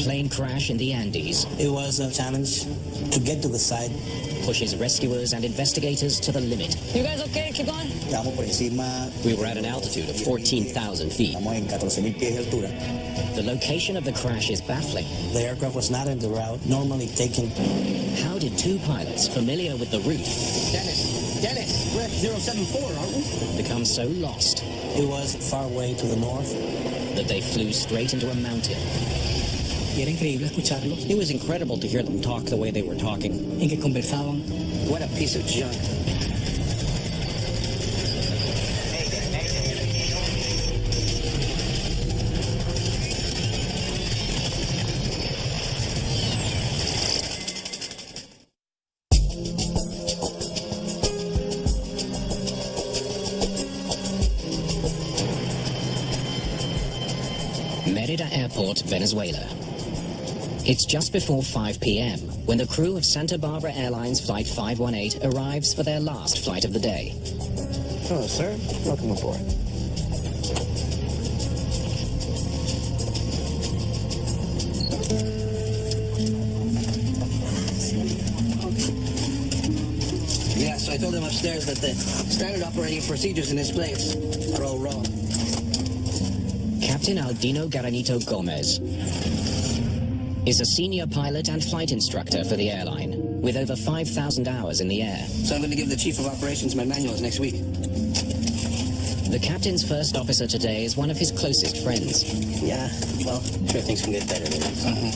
plane crash in the Andes. It was a challenge to get to the side. Pushes rescuers and investigators to the limit. You guys okay? Keep going. Estamos por encima. We were at an altitude of 14,000 feet. Estamos en 14,000 pies de altura. The location of the crash is baffling. The aircraft was not in the route normally taken. How did two pilots familiar with the route Dennis, we're at 074, aren't we? become so lost It was far away to the north. that they flew straight into a mountain? Y era increíble escucharlos, It was incredible to hear them talk the way they were talking. en que conversaban. What a piece of junk. Mérida Airport, Venezuela. It's just before 5 p.m. when the crew of Santa Barbara Airlines Flight 518 arrives for their last flight of the day. Hello, sir. Welcome aboard. Yeah, so I told him upstairs that the standard operating procedures in this place are all wrong. Captain Aldino Garanito Gomez is a senior pilot and flight instructor for the airline, with over 5,000 hours in the air. So I'm going to give the chief of operations my manuals next week. The captain's first officer today is one of his closest friends. Yeah, well, sure things can get better than this.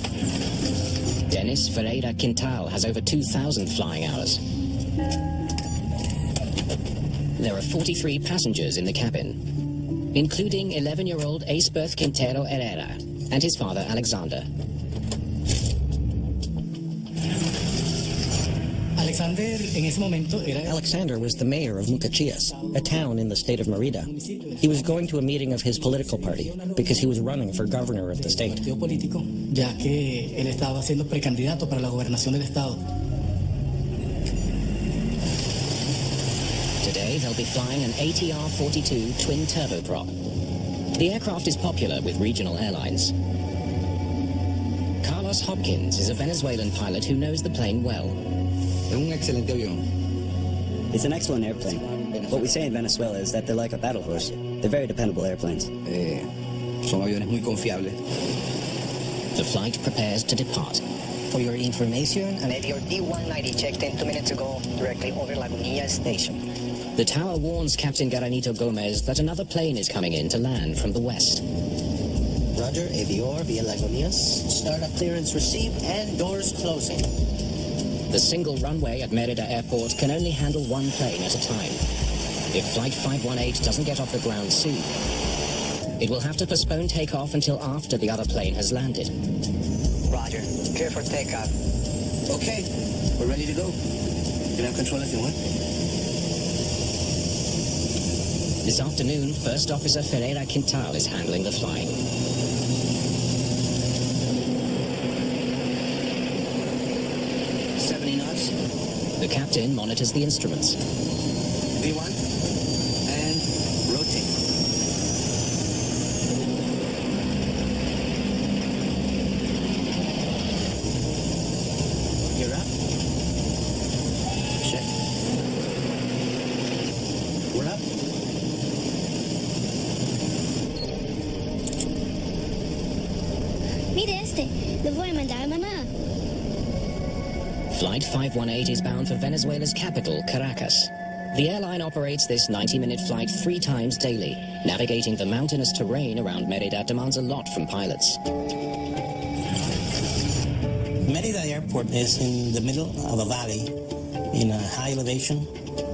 Dennis Ferreira Quintal has over 2,000 flying hours. There are 43 passengers in the cabin, including 11-year-old Acebirth Quintero Herrera and his father Alexander. Alexander was the mayor of Mucachias, a town in the state of Mérida. He was going to a meeting of his political party because he was running for governor of the state. Ya que él estaba siendo precandidato para la gobernación del estado. Today they'll be flying an ATR-42 twin turboprop. The aircraft is popular with regional airlines. Carlos Hopkins is a Venezuelan pilot who knows the plane well. It's an excellent airplane. What we say in Venezuela is that they're like a battle horse. They're very dependable airplanes. Son aviones muy confiables. The flight prepares to depart. For your information, an Meteor D-190 checked in 2 minutes ago, directly over Lagunilla Station. The tower warns Captain Garanito Gomez that another plane is coming in to land from the west. Roger, Avior via Lagunitas. Startup clearance received and doors closing. The single runway at Mérida Airport can only handle one plane at a time. If Flight 518 doesn't get off the ground soon, it will have to postpone takeoff until after the other plane has landed. Roger. Clear for takeoff. Okay, we're ready to go. You can have control if you want. This afternoon, First Officer Ferreira Quintal is handling the flying. The captain monitors the instruments. V1 and rotate. You're up. Check. We're up. Mire este, lo voy a mandar a mamá. Flight 518 is bound for Venezuela's capital, Caracas. The airline operates this 90-minute flight 3 times daily. Navigating the mountainous terrain around Mérida demands a lot from pilots. Mérida Airport is in the middle of a valley in a high elevation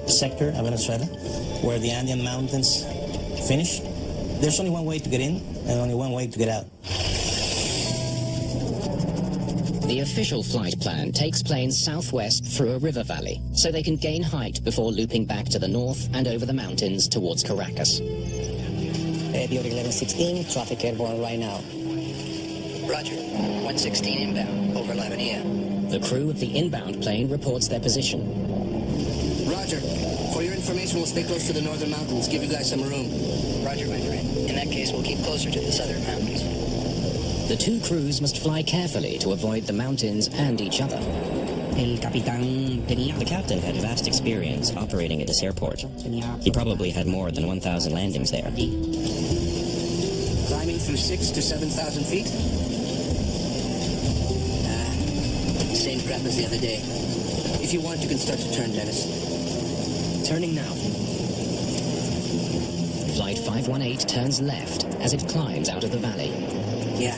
sector of Venezuela where the Andean mountains finish. There's only one way to get in and only one way to get out. The official flight plan takes planes southwest through a river valley so they can gain height before looping back to the north and over the mountains towards Caracas. Meteor 1116, traffic airborne right now. Roger. 116 inbound, over Lagunilla. The crew of the inbound plane reports their position. Roger. For your information, we'll stay close to the northern mountains. Give you guys some room. Roger, Mandarin. In that case, we'll keep closer to the southern mountains. The two crews must fly carefully to avoid the mountains and each other. The captain had vast experience operating at this airport. He probably had more than 1,000 landings there. Climbing through 6,000 to 7,000 feet? Same crap as the other day. If you want, you can start to turn, Dennis. Turning now. Flight 518 turns left as it climbs out of the valley. Yeah.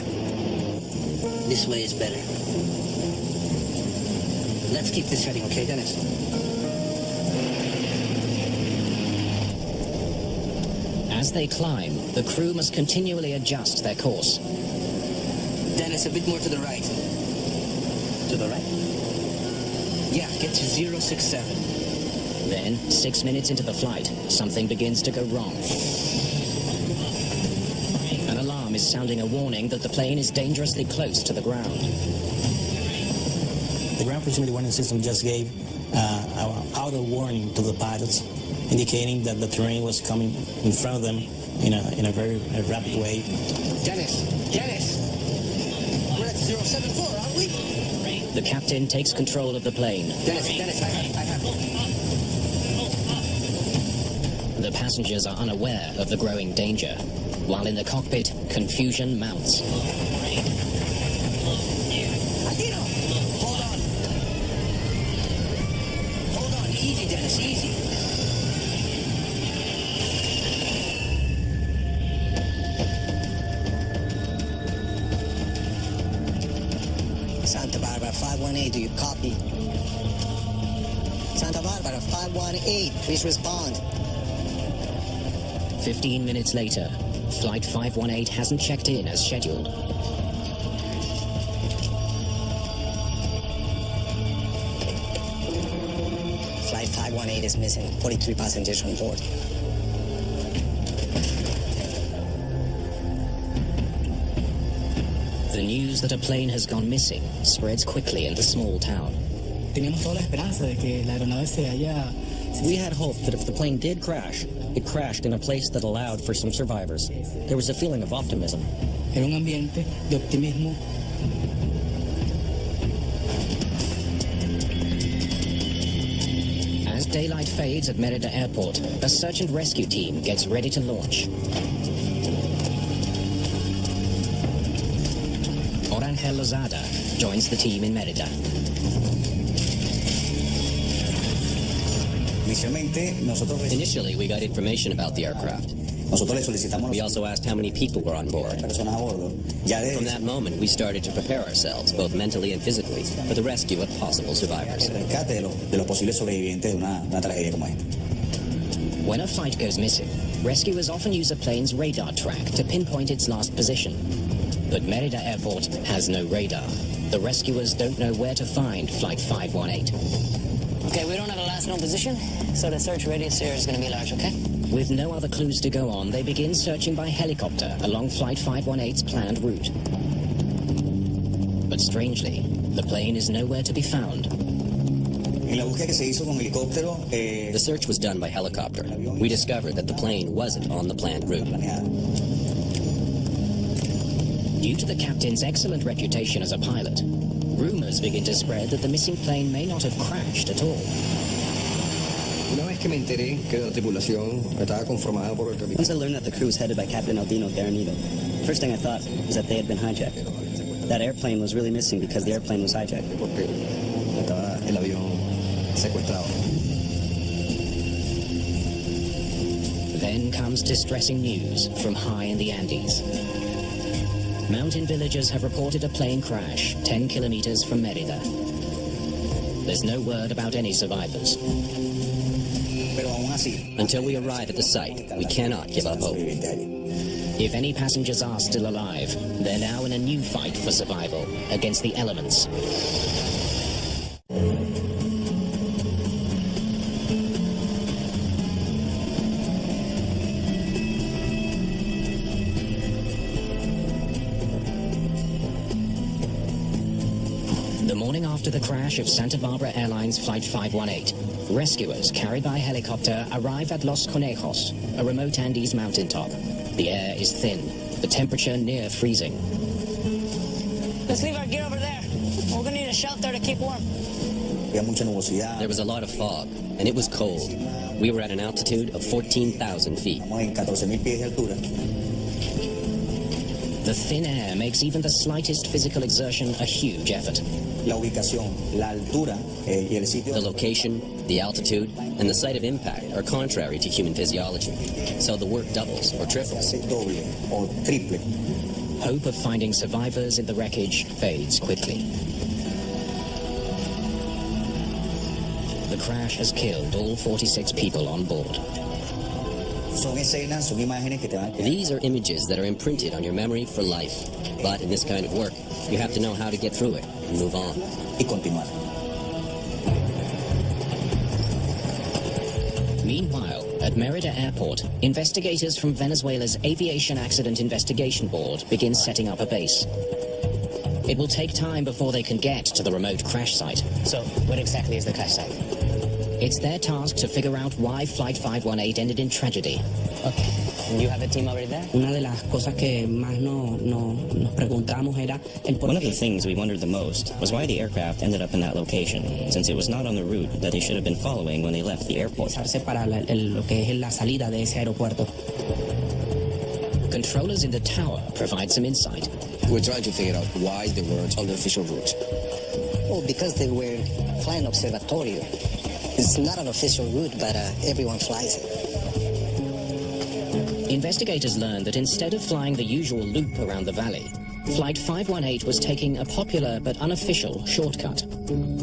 This way is better. Let's keep this heading, okay, Dennis? As they climb, the crew must continually adjust their course. Dennis, a bit more to the right. To the right? Yeah, get to 067. Then, 6 minutes into the flight, something begins to go wrong. An alarm is sounding a warning that the plane is dangerously close to the ground. The ground proximity warning system just gave an auto warning to the pilots, indicating that the terrain was coming in front of them in a very rapid way. Dennis! We're at 074, aren't we? The captain takes control of the plane. Dennis, I have it. The passengers are unaware of the growing danger, while in the cockpit, confusion mounts. Hold on, easy, Dennis, easy. Santa Barbara 518, do you copy? Santa Barbara 518, please respond. 15 minutes later, Flight 518 hasn't checked in as scheduled. Flight 518 is missing, 43 passengers on board. The news that a plane has gone missing spreads quickly in the small town. Teníamos toda la esperanza de que la aeronave se haya... We had hoped that if the plane did crash, it crashed in a place that allowed for some survivors. There was a feeling of optimism. Era un ambiente de optimismo. As daylight fades at Merida Airport, a search and rescue team gets ready to launch. Orangel Lozada joins the team in Merida. Initially, we got information about the aircraft. We also asked how many people were on board. From that moment, we started to prepare ourselves, both mentally and physically, for the rescue of possible survivors. When a flight goes missing, rescuers often use a plane's radar track to pinpoint its last position. But Merida Airport has no radar. The rescuers don't know where to find Flight 518. Okay, we don't have a last known position, so the search radius here is going to be large, okay? With no other clues to go on, they begin searching by helicopter along Flight 518's planned route. But strangely, the plane is nowhere to be found. The search was done by helicopter. We discovered that the plane wasn't on the planned route. Due to the captain's excellent reputation as a pilot, rumors begin to spread that the missing plane may not have crashed at all. Once I learned that the crew was headed by Captain Aldino Garanido, the first thing I thought was that they had been hijacked. That airplane was really missing because the airplane was hijacked. Then comes distressing news from high in the Andes. Mountain villagers have reported a plane crash 10 kilometers from Merida. There's no word about any survivors. Until we arrive at the site, we cannot give up hope. If any passengers are still alive, they're now in a new fight for survival against the elements. The morning after the crash of Santa Barbara Airlines Flight 518, rescuers carried by helicopter arrive at Los Conejos, a remote Andes mountaintop. The air is thin, the temperature near freezing. Let's leave our gear over there. We're gonna need a shelter to keep warm. There was a lot of fog, and it was cold. We were at an altitude of 14,000 feet. The thin air makes even the slightest physical exertion a huge effort. The location, the altitude, and the site of impact are contrary to human physiology, so the work doubles or triples. Hope of finding survivors in the wreckage fades quickly. The crash has killed all 46 people on board. These are images that are imprinted on your memory for life. But in this kind of work, you have to know how to get through it and move on. Meanwhile, at Mérida Airport, investigators from Venezuela's Aviation Accident Investigation Board begin setting up a base. It will take time before they can get to the remote crash site. So, what exactly is the crash site? It's their task to figure out why Flight 518 ended in tragedy. Okay. And you have a team already there? Una de las cosas que más nos preguntamos era el por One of qué. the things we wondered the most was why the aircraft ended up in that location, since it was not on the route that they should have been following when they left the airport. Para lo que es la salida de ese aeropuerto. Controllers in the tower provide some insight. We're trying to figure out why they weren't on the official route. Well, because they were flying observatorio. It's not an official route, but everyone flies it. Investigators learned that instead of flying the usual loop around the valley, Flight 518 was taking a popular but unofficial shortcut.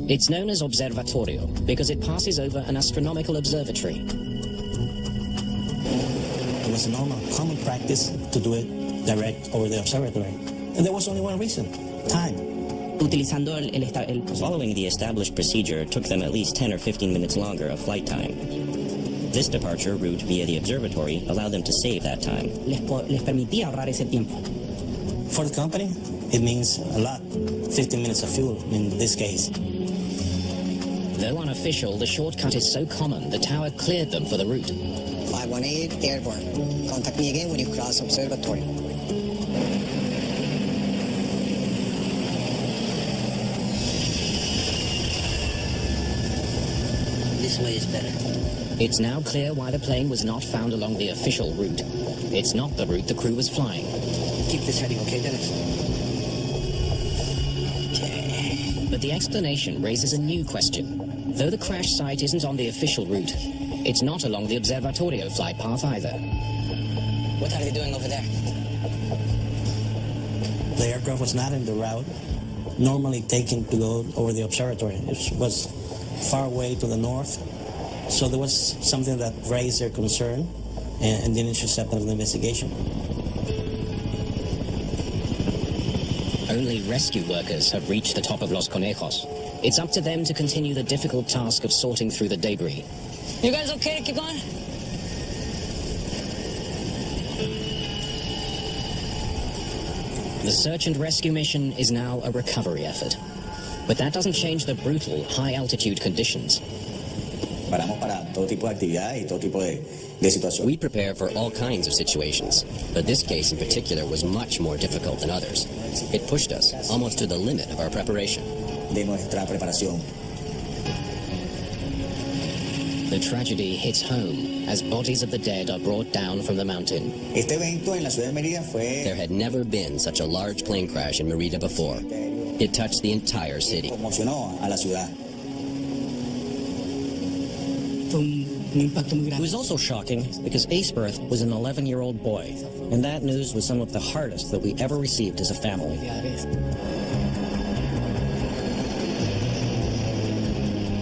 It's known as Observatorio because it passes over an astronomical observatory. It was a normal, common practice to do it direct over the observatory. And there was only one reason: time. Utilizando Following the established procedure took them at least 10 or 15 minutes longer of flight time. This departure route via the observatory allowed them to save that time. les permitía ahorrar ese tiempo. For the company, it means a lot. 15 minutes of fuel in this case. Though unofficial, the shortcut is so common, the tower cleared them for the route. 518 airborne. Contact me again when you cross observatory. This way is better. It's now clear why the plane was not found along the official route. It's not the route the crew was flying. Keep this heading, okay, Dennis? But the explanation raises a new question. Though the crash site isn't on the official route, it's not along the Observatorio flight path either. What are they doing over there? The aircraft was not in the route normally taken to go over the observatory. It was far away to the north. So there was something that raised their concern and the initial step of the investigation. Only rescue workers have reached the top of Los Conejos. It's up to them to continue the difficult task of sorting through the debris. You guys okay to keep going? The search and rescue mission is now a recovery effort. But that doesn't change the brutal, high-altitude conditions. We prepare for all kinds of situations, but this case in particular was much more difficult than others. It pushed us almost to the limit of our preparation. The tragedy hits home as bodies of the dead are brought down from the mountain. There had never been such a large plane crash in Mérida before. It touched the entire city. It was also shocking because Ace Birth was an 11-year-old boy, and that news was some of the hardest that we ever received as a family.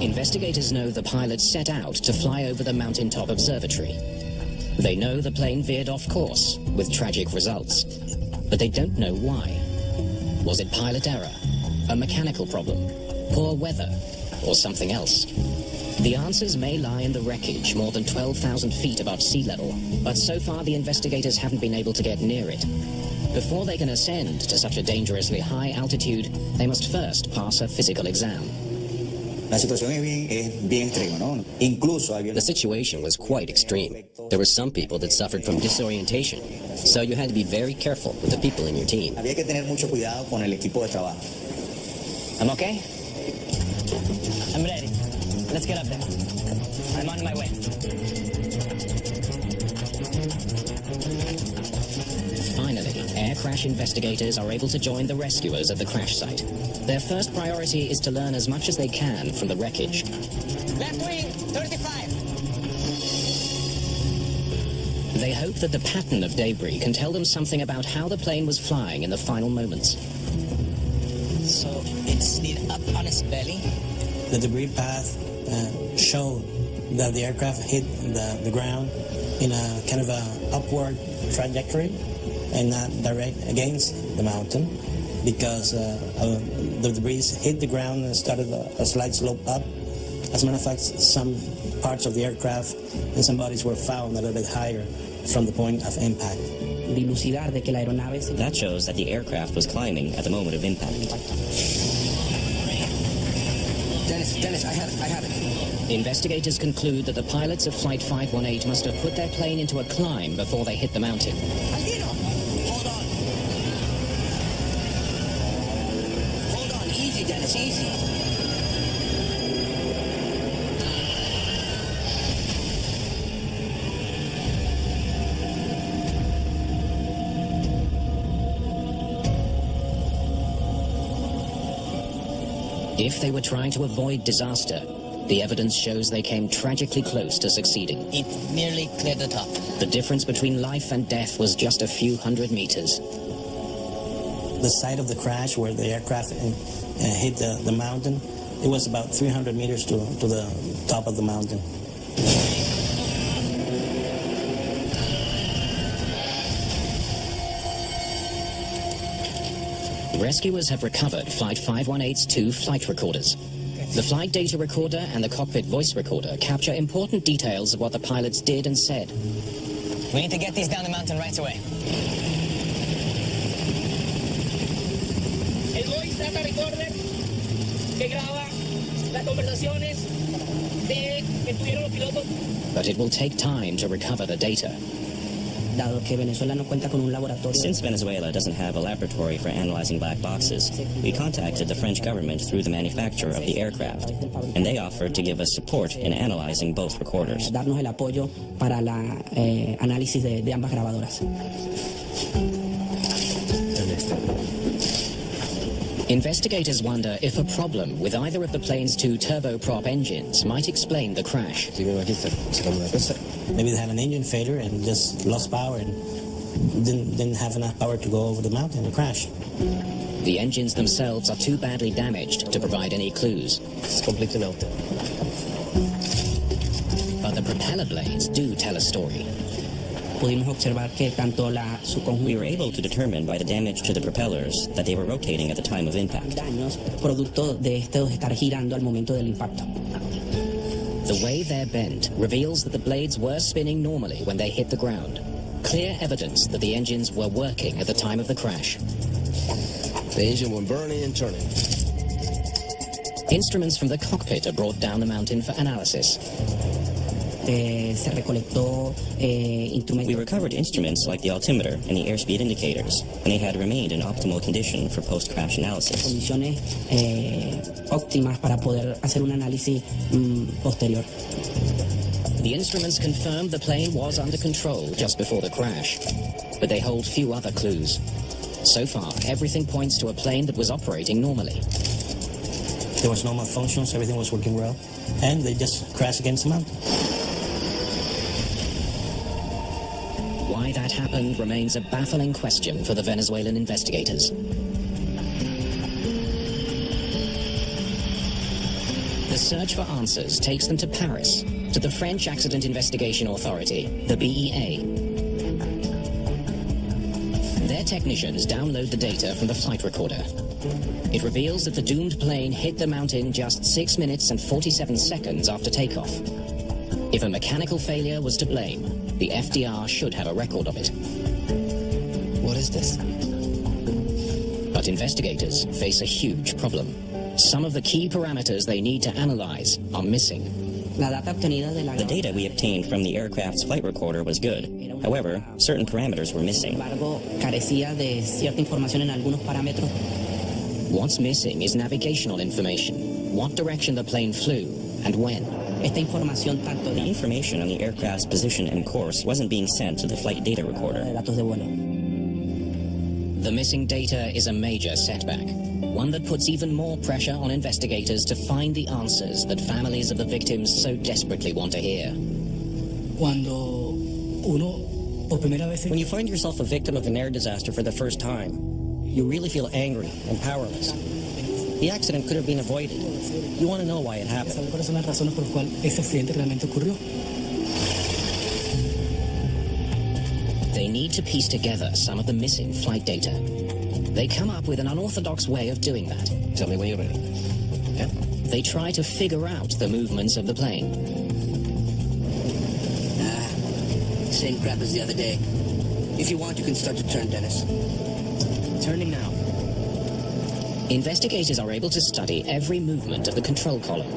Investigators know the pilot set out to fly over the mountaintop observatory. They know the plane veered off course, with tragic results. But they don't know why. Was it pilot error? A mechanical problem? Poor weather? Or something else? The answers may lie in the wreckage more than 12,000 feet above sea level, but so far the investigators haven't been able to get near it. Before they can ascend to such a dangerously high altitude, they must first pass a physical exam. La situación es bien extrema, ¿no? Incluso había The situation was quite extreme. There were some people that suffered from disorientation, so you had to be very careful with the people in your team. había que tener mucho cuidado con el equipo de trabajo. I'm okay? I'm ready. Let's get up there. I'm on my way. Finally, air crash investigators are able to join the rescuers at the crash site. Their first priority is to learn as much as they can from the wreckage. Left wing, 35. They hope that the pattern of debris can tell them something about how the plane was flying in the final moments. So it slid up on its belly? The debris path showed that the aircraft hit the ground in a kind of a upward trajectory and not direct against the mountain, because the debris hit the ground and started a slight slope up. As a matter of fact, some parts of the aircraft and some bodies were found a little bit higher from the point of impact. That shows that the aircraft was climbing at the moment of impact. Dennis, I have it. Investigators conclude that the pilots of Flight 518 must have put their plane into a climb before they hit the mountain. Hold on. Hold on, easy, Dennis, easy. If they were trying to avoid disaster, the evidence shows they came tragically close to succeeding. It nearly cleared the top. The difference between life and death was just a few hundred meters. The site of the crash where the aircraft hit the mountain, it was about 300 meters to the top of the mountain. Rescuers have recovered Flight 518's 2 flight recorders. The flight data recorder and the cockpit voice recorder capture important details of what the pilots did and said. We need to get these down the mountain right away. El voice data recorder que graba las conversaciones que tuvieron los pilotos. But it will take time to recover the data. Since Venezuela doesn't have a laboratory for analyzing black boxes, we contacted the French government through the manufacturer of the aircraft, and they offered to give us support in analyzing both recorders. Darnos el apoyo para la análisis de ambas grabadoras. Investigators wonder if a problem with either of the plane's 2 turboprop engines might explain the crash. Maybe they had an engine failure and just lost power and didn't have enough power to go over the mountain and crash. The engines themselves are too badly damaged to provide any clues. It's completely melted. But the propeller blades do tell a story. Pudimos observar que tanto su conjunto We were able to determine by the damage to the propellers that they were rotating at the time of impact. daños producto de estos estar girando al momento del impacto. The way they're bent reveals that the blades were spinning normally when they hit the ground. Clear evidence that the engines were working at the time of the crash. The engine went burning and turning. Instruments from the cockpit are brought down the mountain for analysis. Se recolectó instrumentos. We recovered instruments like the altimeter and the airspeed indicators, and they had remained in optimal condition for post-crash analysis. Condiciones óptimas para poder hacer un análisis posterior. The instruments confirmed the plane was under control just before the crash, but they hold few other clues. So far, everything points to a plane that was operating normally. There was no malfunctions, everything was working well, and they just crashed against the mountain. Why that happened remains a baffling question for the Venezuelan investigators. The search for answers takes them to Paris, to the French Accident Investigation Authority, the BEA. Their technicians download the data from the flight recorder. It reveals that the doomed plane hit the mountain just 6 minutes and 47 seconds after takeoff. If a mechanical failure was to blame, the FDR should have a record of it. What is this? But investigators face a huge problem. Some of the key parameters they need to analyze are missing. The data we obtained from the aircraft's flight recorder was good. However, certain parameters were missing. What's missing is navigational information, what direction the plane flew and when. The information on the aircraft's position and course wasn't being sent to the flight data recorder. The missing data is a major setback, one that puts even more pressure on investigators to find the answers that families of the victims so desperately want to hear. When you find yourself a victim of an air disaster for the first time, you really feel angry and powerless. The accident could have been avoided. You want to know why it happened. They need to piece together some of the missing flight data. They come up with an unorthodox way of doing that. Tell me when you're ready. Yeah? They try to figure out the movements of the plane. Same crap as the other day. If you want, you can start to turn, Dennis. Turning now. Investigators are able to study every movement of the control column,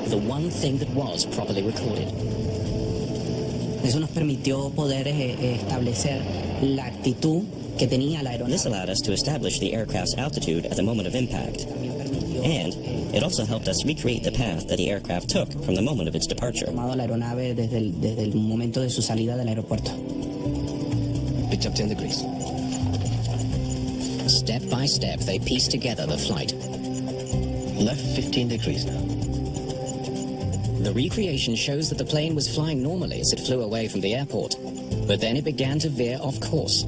the one thing that was properly recorded. Eso nos permitió poder establecer la actitud que tenía la aeronave. This allowed us to establish the aircraft's altitude at the moment of impact. And it also helped us recreate the path that the aircraft took from the moment of its departure. La aeronave desde el momento de su salida del aeropuerto. Pitch up 10 degrees. Step by step, they piece together the flight. Left 15 degrees now. The recreation shows that the plane was flying normally as it flew away from the airport, but then it began to veer off course.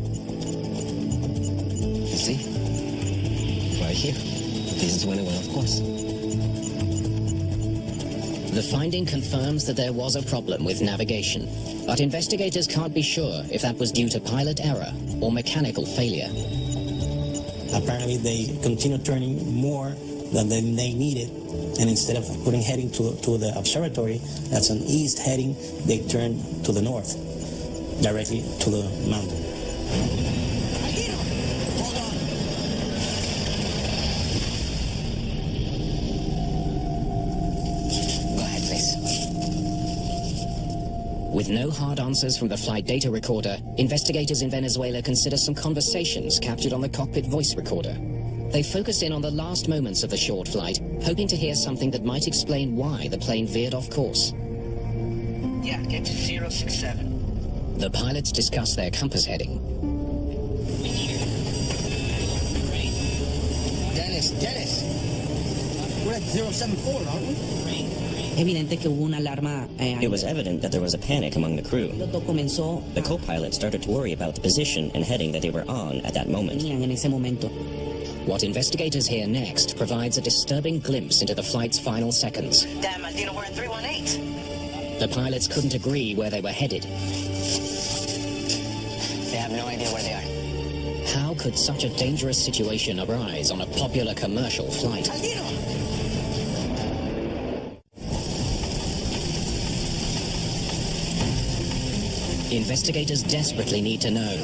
You see? Right here. This is when it went off course. The finding confirms that there was a problem with navigation, but investigators can't be sure if that was due to pilot error or mechanical failure. Apparently they continued turning more than they needed, and instead of putting heading to the observatory, that's an east heading, they turned to the north, directly to the mountain. Go ahead, please. With no hard answers from the flight data recorder, investigators in Venezuela consider some conversations captured on the cockpit voice recorder. They focus in on the last moments of the short flight, hoping to hear something that might explain why the plane veered off course. Yeah, get to 067. The pilots discuss their compass heading. Dennis! We're at 074, aren't we? Evidente que hubo una alarma. It was evident that there was a panic among the crew. The co-pilot started to worry about the position and heading that they were on at that moment. What investigators hear next provides a disturbing glimpse into the flight's final seconds. Damn, Maldino, we're at 318. The pilots couldn't agree where they were headed. They have no idea where they are. How could such a dangerous situation arise on a popular commercial flight? Maldino! Investigators desperately need to know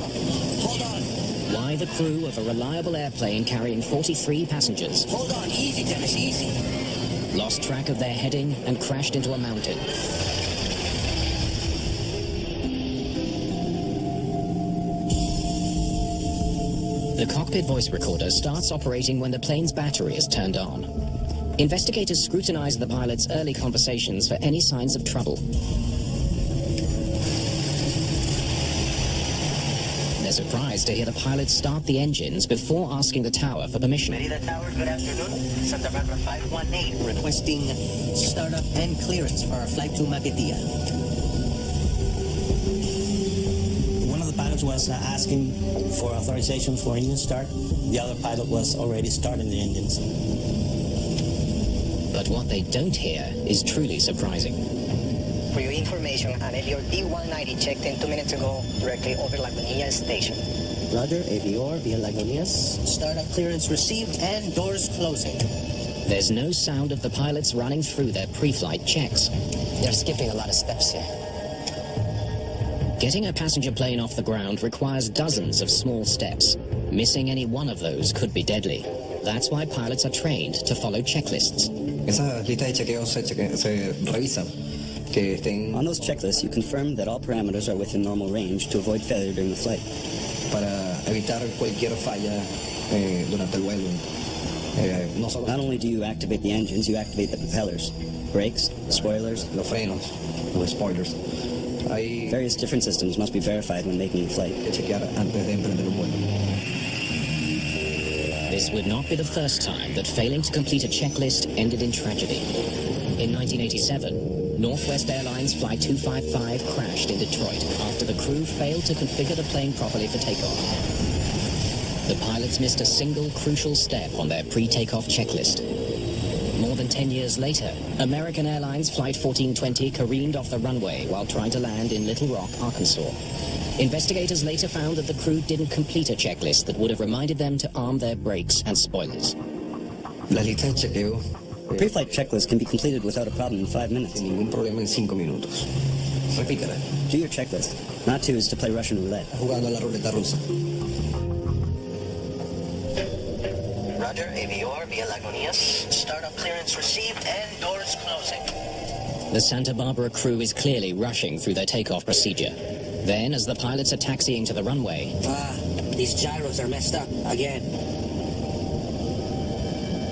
Hold on. why the crew of a reliable airplane carrying 43 passengers Hold on. Easy, Dennis, easy. lost track of their heading and crashed into a mountain. The cockpit voice recorder starts operating when the plane's battery is turned on. Investigators scrutinize the pilot's early conversations for any signs of trouble. They're surprised to hear the pilot start the engines before asking the tower for permission. Merida Tower, good afternoon. Santa Barbara 518, requesting startup and clearance for our flight to Maquetía. One of the pilots was asking for authorization for engine start. The other pilot was already starting the engines. But what they don't hear is truly surprising. For your information, an Avior D-190 checked in 2 minutes ago directly over Lagunitas Station. Roger, Avior via Lagunitas. Startup clearance received and doors closing. There's no sound of the pilots running through their pre-flight checks. They're skipping a lot of steps here. Getting a passenger plane off the ground requires dozens of small steps. Missing any one of those could be deadly. That's why pilots are trained to follow checklists. Esas listas de chequeo se revisan. Que estén... On those checklists, you confirm that all parameters are within normal range to avoid failure during the flight. Para evitar cualquier falla durante el vuelo. Not only do you activate the engines, you activate the propellers, brakes, spoilers, los frenos, los spoilers. Hay various different systems must be verified when making the flight. Que chequear antes de emprender un vuelo. This would not be the first time that failing to complete a checklist ended in tragedy. In 1987, Northwest Airlines Flight 255 crashed in Detroit after the crew failed to configure the plane properly for takeoff. The pilots missed a single crucial step on their pre-takeoff checklist. More than 10 years later, American Airlines Flight 1420 careened off the runway while trying to land in Little Rock, Arkansas. Investigators later found that the crew didn't complete a checklist that would have reminded them to arm their brakes and spoilers. La lista de chequeo. A pre-flight checklist can be completed without a problem in 5 minutes. Sin ningún problema en 5 minutos. Repítela. Do your checklist. Not to is to play Russian roulette. Jugando a la ruleta rusa. Roger, AVR via Lagunitas. Startup clearance received and doors closing. The Santa Barbara crew is clearly rushing through their takeoff procedure. Then, as the pilots are taxiing to the runway... these gyros are messed up again.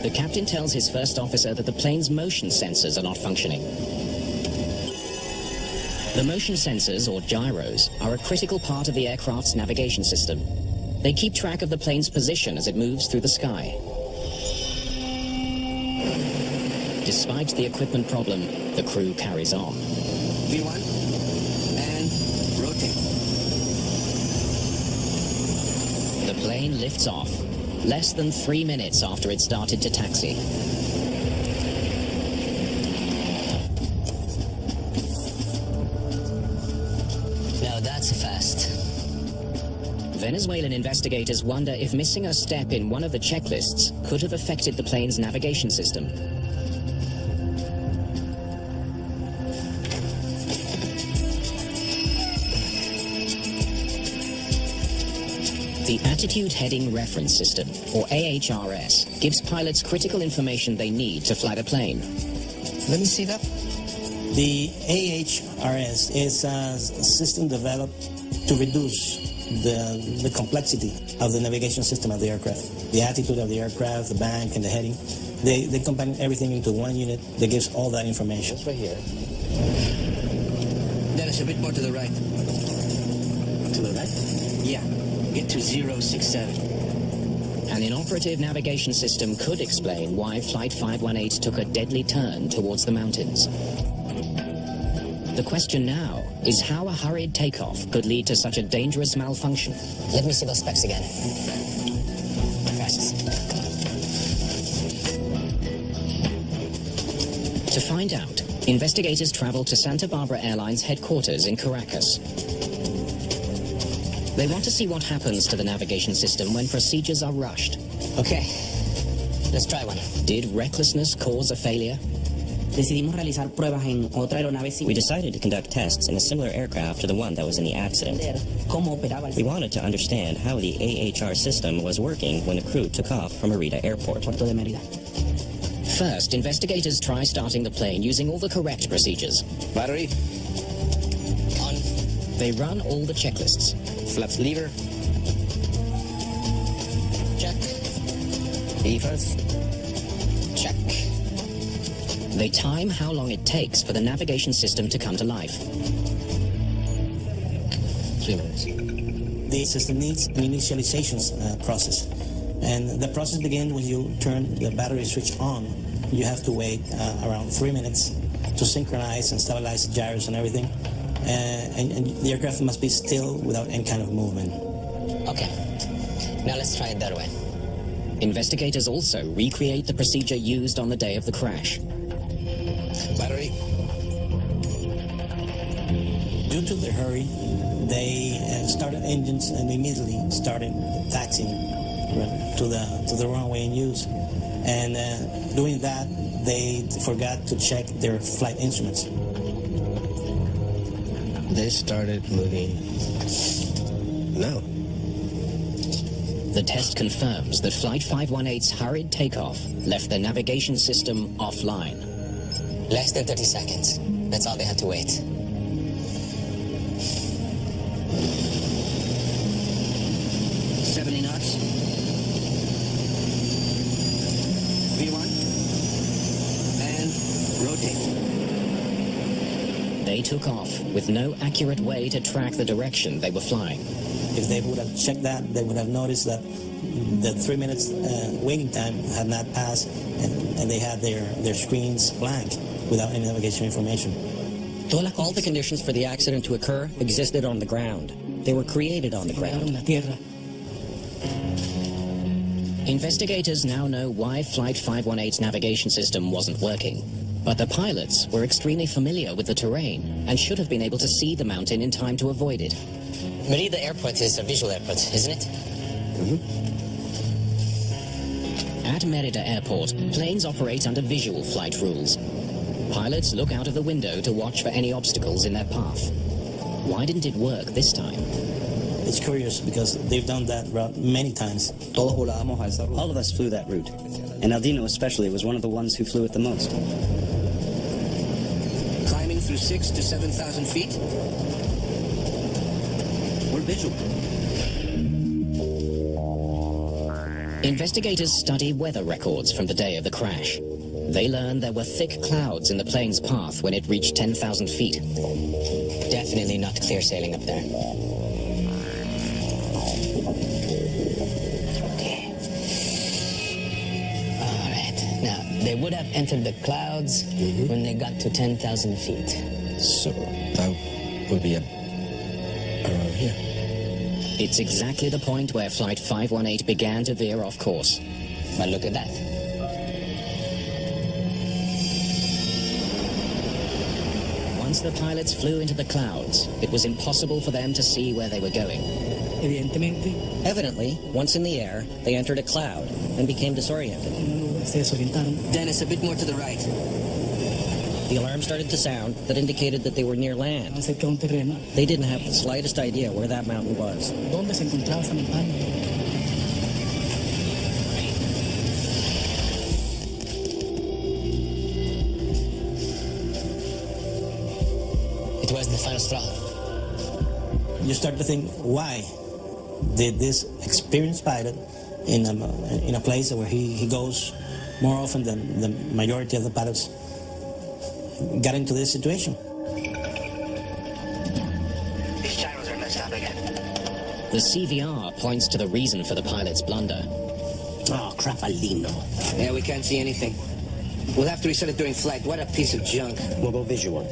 The captain tells his first officer that the plane's motion sensors are not functioning. The motion sensors, or gyros, are a critical part of the aircraft's navigation system. They keep track of the plane's position as it moves through the sky. Despite the equipment problem, the crew carries on. V1, and rotate. The plane lifts off, less than 3 minutes after it started to taxi. Now that's fast. Venezuelan investigators wonder if missing a step in one of the checklists could have affected the plane's navigation system. The Attitude Heading Reference System, or AHRS, gives pilots critical information they need to fly the plane. Let me see that. The AHRS is a system developed to reduce the complexity of the navigation system of the aircraft. The attitude of the aircraft, the bank, and the heading. They combine everything into one unit that gives all that information. It's right here. Dennis, a bit more to the right. To the right? Yeah. Get to 067. An inoperative navigation system could explain why Flight 518 took a deadly turn towards the mountains. The question now is how a hurried takeoff could lead to such a dangerous malfunction. Let me see those specs again. Fastest. To find out, investigators traveled to Santa Barbara Airlines headquarters in Caracas. They want to see what happens to the navigation system when procedures are rushed. Okay, let's try one. Did recklessness cause a failure? Decidimos realizar pruebas en otra aeronave We decided to conduct tests in a similar aircraft to the one that was in the accident. cómo operaba el We wanted to understand how the AHR system was working when the crew took off from Merida Airport. puerto de Mérida. First, investigators try starting the plane using all the correct procedures. Battery. On. They run all the checklists. Flaps lever. Check. Defense. Check. They time how long it takes for the navigation system to come to life. 3 minutes. The system needs an initialization process. And the process begins when you turn the battery switch on. You have to wait around 3 minutes to synchronize and stabilize the gyros and everything. And the aircraft must be still without any kind of movement. Okay. Now let's try it that way. Investigators also recreate the procedure used on the day of the crash. Battery. Due to the hurry, they started engines and immediately started taxiing to the runway in use. And doing that, they forgot to check their flight instruments. They started moving. No. The test confirms that Flight 518's hurried takeoff left the navigation system offline. Less than 30 seconds. That's all they had to wait. Knots. V1. And rotate. They took off with no accurate way to track the direction they were flying. If they would have checked that, they would have noticed that the 3 minutes waiting time had not passed, and they had their screens blank without any navigation information. All the conditions for the accident to occur existed on the ground. They were created on the ground. Investigators now know why Flight 518's navigation system wasn't working. But the pilots were extremely familiar with the terrain and should have been able to see the mountain in time to avoid it. Merida Airport is a visual airport, isn't it? At Merida Airport, planes operate under visual flight rules. Pilots look out of the window to watch for any obstacles in their path. Why didn't it work this time? It's curious because they've done that route many times. All of us flew that route, and Aldino especially was one of the ones who flew it the most. Climbing through 6,000 to 7,000 feet. We're visual. Investigators study weather records from the day of the crash. They learn there were thick clouds in the plane's path when it reached 10,000 feet. Definitely not clear sailing up there. They would have entered the clouds when they got to 10,000 feet. So that would be around here. It's exactly the point where Flight 518 began to veer off course. But look at that. Once the pilots flew into the clouds, it was impossible for them to see where they were going. Evidently, once in the air, they entered a cloud and became disoriented. Dennis, a bit more to the right. The alarm started to sound that indicated that they were near land. They didn't have the slightest idea where that mountain was. It was the final straw. You start to think, why did this experienced pilot in a place where he goes more often than the majority of the pilots got into this situation? These gyros are messed up again. The CVR points to the reason for the pilot's blunder. Oh, crapalino. Yeah, we can't see anything. We'll have to reset it during flight. What a piece of junk. We'll go visual.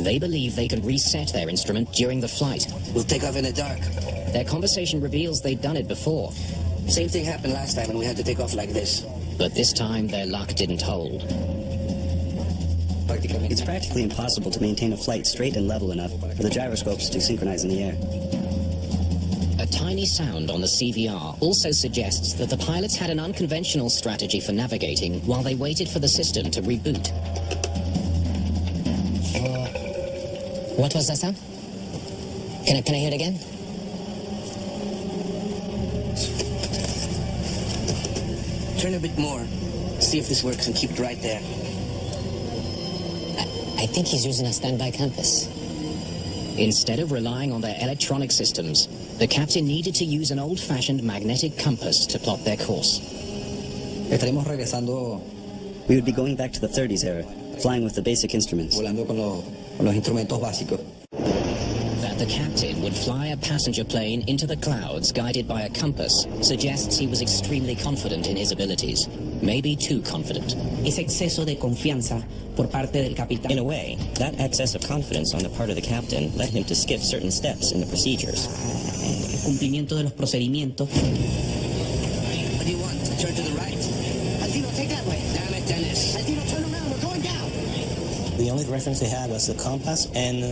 They believe they can reset their instrument during the flight. We'll take off in the dark. Their conversation reveals they'd done it before. Same thing happened last time and we had to take off like this. But this time their luck didn't hold. It's practically impossible to maintain a flight straight and level enough for the gyroscopes to synchronize in the air. A tiny sound on the CVR also suggests that the pilots had an unconventional strategy for navigating while they waited for the system to reboot. What was that sound? Can I hear it again? Turn a bit more. See if this works and keep it right there. I think he's using a standby compass. Instead of relying on their electronic systems, the captain needed to use an old-fashioned magnetic compass to plot their course. We would be going back to the 30s era, flying with the basic instruments. Volando con los instrumentos básicos. That the captain would fly a passenger plane into the clouds guided by a compass suggests he was extremely confident in his abilities. Maybe too confident. Ese exceso de confianza por parte del capitán. In a way, that excess of confidence on the part of the captain led him to skip certain steps in the procedures. El cumplimiento de los procedimientos. What do you want? Turn to the right. Aldino, take that way. Damn it, Dennis. Aldino, turn around. We're going down. The only reference they had was the compass, and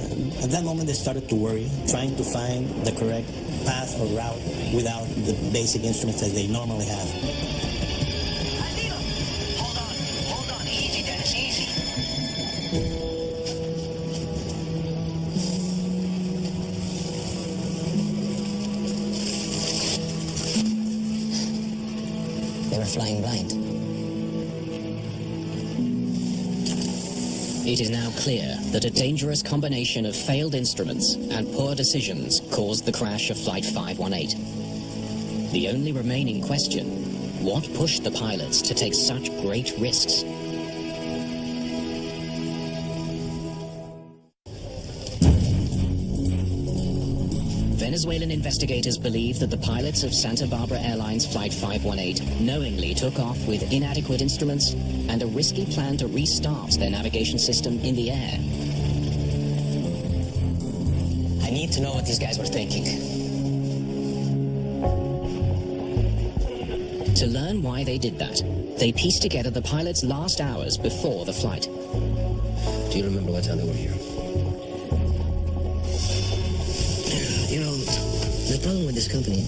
at that moment they started to worry, trying to find the correct path or route without the basic instruments that they normally have. Aldino! Hold on. Easy, Dennis, easy. mind. It is now clear that a dangerous combination of failed instruments and poor decisions caused the crash of Flight 518. The only remaining question, what pushed the pilots to take such great risks? Venezuelan investigators believe that the pilots of Santa Barbara Airlines Flight 518 knowingly took off with inadequate instruments and a risky plan to restart their navigation system in the air. I need to know what these guys were thinking. To learn why they did that, they pieced together the pilots' last hours before the flight. Do you remember what time they were here? You know, the problem with this company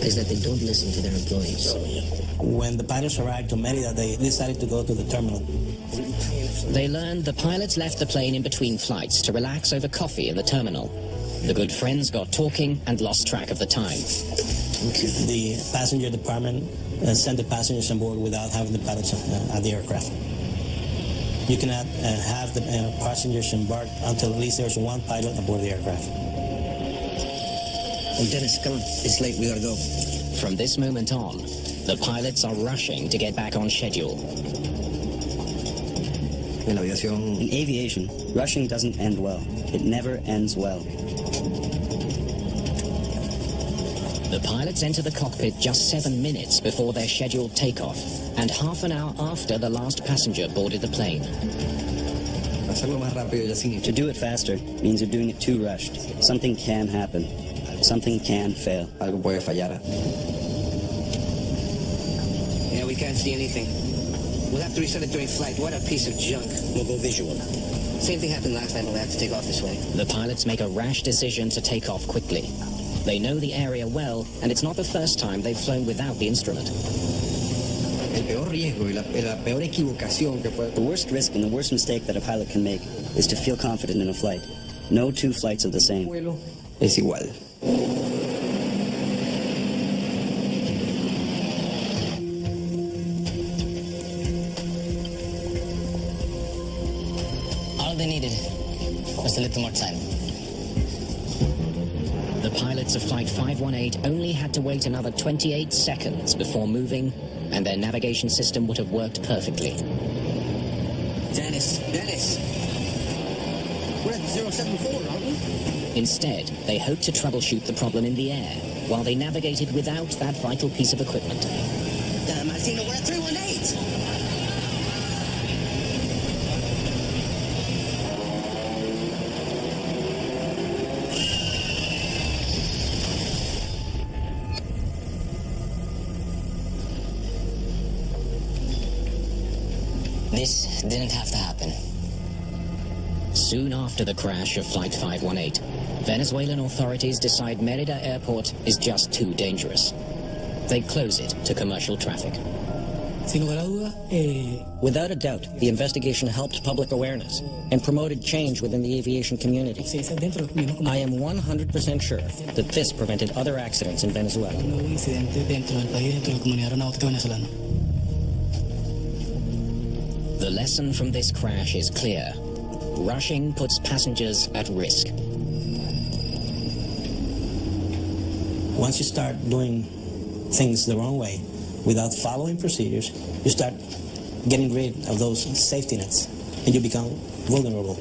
is that they don't listen to their employees. When the pilots arrived to Merida, they decided to go to the terminal. They learned the pilots left the plane in between flights to relax over coffee in the terminal. The good friends got talking and lost track of the time. The passenger department sent the passengers on board without having the pilots at the aircraft. You cannot have the passengers embark until at least there's one pilot aboard the aircraft. Oh, Dennis, come on. It's late. We gotta go. From this moment on, the pilots are rushing to get back on schedule. In aviation, rushing doesn't end well. It never ends well. The pilots enter the cockpit just 7 minutes before their scheduled takeoff, and half an hour after the last passenger boarded the plane. To do it faster means you're doing it too rushed. Something can happen. Something can fail. Algo puede fallar. Yeah, we can't see anything. We'll have to reset it during flight. What a piece of junk. We'll go visual. Same thing happened last time when we had to take off this way. The pilots make a rash decision to take off quickly. They know the area well, and it's not the first time they've flown without the instrument. The worst risk and the worst mistake that a pilot can make is to feel confident in a flight. No two flights are the same. Es igual. All they needed was a little more time. The pilots of Flight 518 only had to wait another 28 seconds before moving, and their navigation system would have worked perfectly. Dennis! We're at 074, aren't we? Instead, they hoped to troubleshoot the problem in the air, while they navigated without that vital piece of equipment. Martino, we're at 318! This didn't have to happen. Soon after the crash of Flight 518, Venezuelan authorities decide Merida Airport is just too dangerous. They close it to commercial traffic. Without a doubt, the investigation helped public awareness and promoted change within the aviation community. I am 100% sure that this prevented other accidents in Venezuela. The lesson from this crash is clear. Rushing puts passengers at risk. Once you start doing things the wrong way, without following procedures, you start getting rid of those safety nets, and you become vulnerable.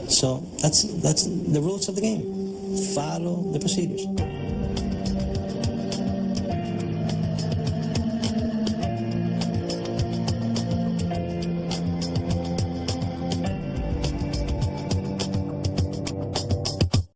So that's the rules of the game. Follow the procedures.